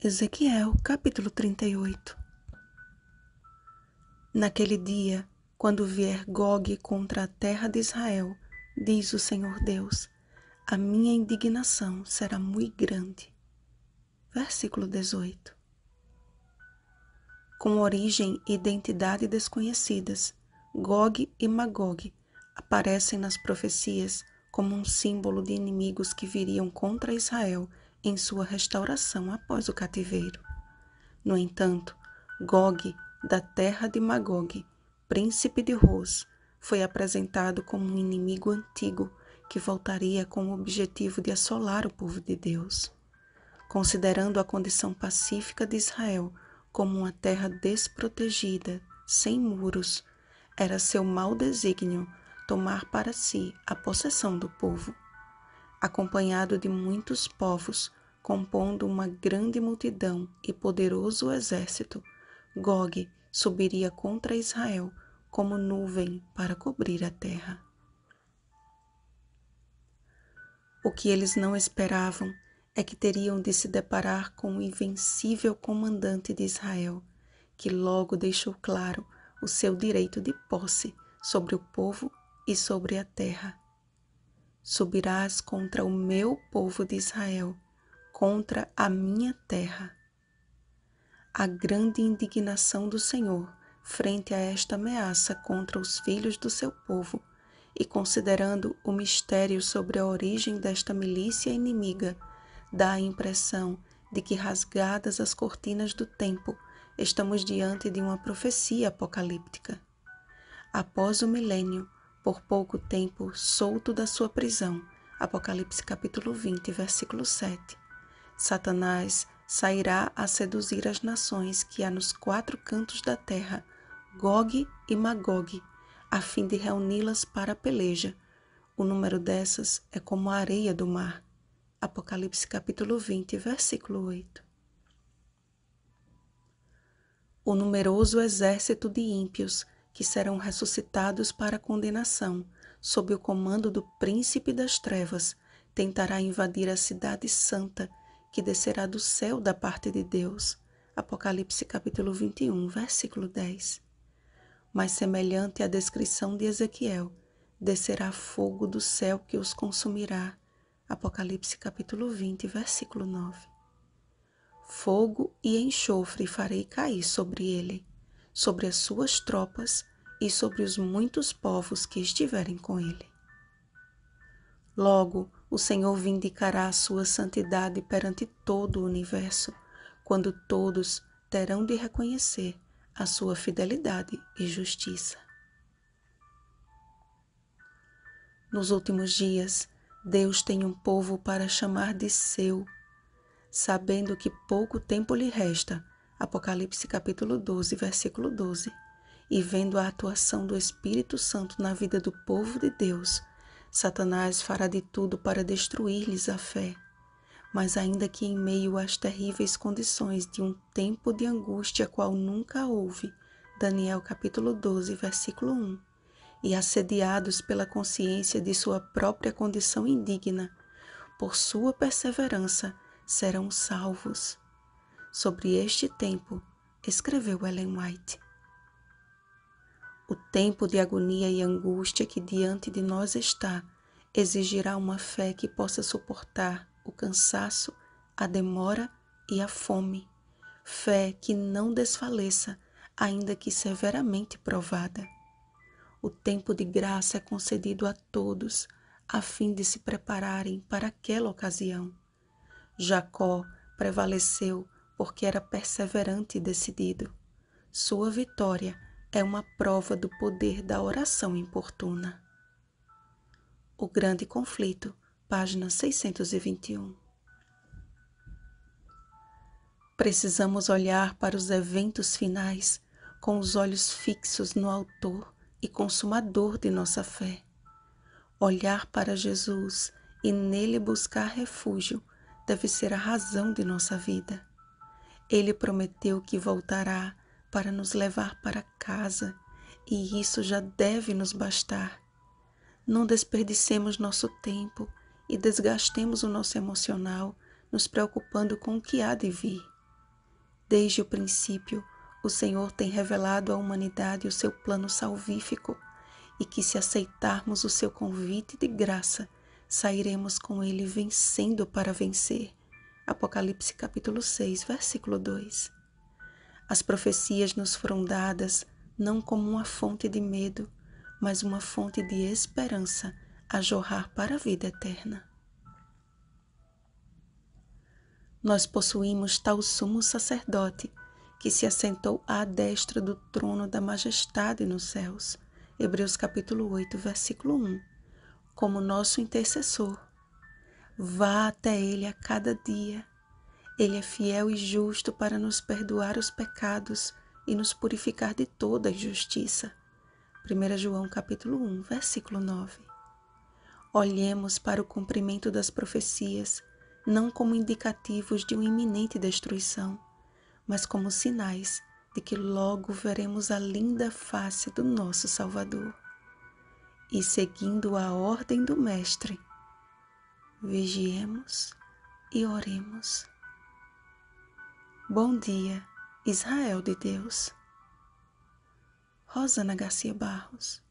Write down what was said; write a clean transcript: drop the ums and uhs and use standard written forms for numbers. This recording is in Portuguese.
Ezequiel, capítulo 38. Naquele dia, quando vier Gogue contra a terra de Israel, diz o Senhor Deus, a minha indignação será muito grande. Versículo 18. Com origem e identidade desconhecidas, Gogue e Magogue aparecem nas profecias como um símbolo de inimigos que viriam contra Israel em sua restauração após o cativeiro. No entanto, Gogue, da terra de Magogue, príncipe de Ros, foi apresentado como um inimigo antigo que voltaria com o objetivo de assolar o povo de Deus. Considerando a condição pacífica de Israel como uma terra desprotegida, sem muros, era seu mau desígnio tomar para si a possessão do povo. Acompanhado de muitos povos, compondo uma grande multidão e poderoso exército, Gogue subiria contra Israel como nuvem para cobrir a terra. O que eles não esperavam é que teriam de se deparar com o invencível comandante de Israel, que logo deixou claro o seu direito de posse sobre o povo e sobre a terra. Subirás contra o meu povo de Israel, contra a minha terra. A grande indignação do Senhor frente a esta ameaça contra os filhos do seu povo, e considerando o mistério sobre a origem desta milícia inimiga, dá a impressão de que, rasgadas as cortinas do tempo, estamos diante de uma profecia apocalíptica. Após o milênio, por pouco tempo solto da sua prisão, Apocalipse capítulo 20, versículo 7, Satanás sairá a seduzir as nações que há nos quatro cantos da terra, Gogue e Magogue, a fim de reuni-las para a peleja. O número dessas é como a areia do mar. Apocalipse capítulo 20, versículo 8. O numeroso exército de ímpios que serão ressuscitados para a condenação, sob o comando do príncipe das trevas, tentará invadir a cidade santa, que descerá do céu da parte de Deus. Apocalipse capítulo 21, versículo 10. Mas semelhante à descrição de Ezequiel, descerá fogo do céu que os consumirá. Apocalipse capítulo 20, versículo 9. Fogo e enxofre farei cair sobre ele, sobre as suas tropas e sobre os muitos povos que estiverem com ele. Logo, o Senhor vindicará a sua santidade perante todo o universo, quando todos terão de reconhecer a sua fidelidade e justiça. Nos últimos dias, Deus tem um povo para chamar de seu, sabendo que pouco tempo lhe resta, Apocalipse capítulo 12, versículo 12, e vendo a atuação do Espírito Santo na vida do povo de Deus, Satanás fará de tudo para destruir-lhes a fé. Mas ainda que em meio às terríveis condições de um tempo de angústia qual nunca houve, Daniel capítulo 12, versículo 1, e assediados pela consciência de sua própria condição indigna, por sua perseverança serão salvos. Sobre este tempo, escreveu Ellen White. O tempo de agonia e angústia que diante de nós está, exigirá uma fé que possa suportar o cansaço, a demora e a fome. Fé que não desfaleça, ainda que severamente provada. O tempo de graça é concedido a todos, a fim de se prepararem para aquela ocasião. Jacó prevaleceu porque era perseverante e decidido. Sua vitória é uma prova do poder da oração importuna. O Grande Conflito, página 621. Precisamos olhar para os eventos finais com os olhos fixos no Autor e Consumador de nossa fé. Olhar para Jesus e nele buscar refúgio deve ser a razão de nossa vida. Ele prometeu que voltará para nos levar para casa, e isso já deve nos bastar. Não desperdicemos nosso tempo e desgastemos o nosso emocional nos preocupando com o que há de vir. Desde o princípio, o Senhor tem revelado à humanidade o seu plano salvífico e que, se aceitarmos o seu convite de graça, sairemos com ele vencendo para vencer. Apocalipse capítulo 6, versículo 2. As profecias nos foram dadas não como uma fonte de medo, mas uma fonte de esperança a jorrar para a vida eterna. Nós possuímos tal sumo sacerdote que se assentou à destra do trono da majestade nos céus. Hebreus capítulo 8, versículo 1. Como nosso intercessor. Vá até ele a cada dia. Ele é fiel e justo para nos perdoar os pecados e nos purificar de toda a injustiça. 1 João capítulo 1, versículo 9. Olhemos para o cumprimento das profecias, não como indicativos de uma iminente destruição, mas como sinais de que logo veremos a linda face do nosso Salvador. E seguindo a ordem do Mestre, vigiemos e oremos. Bom dia, Israel de Deus. Rosana Garcia Barros.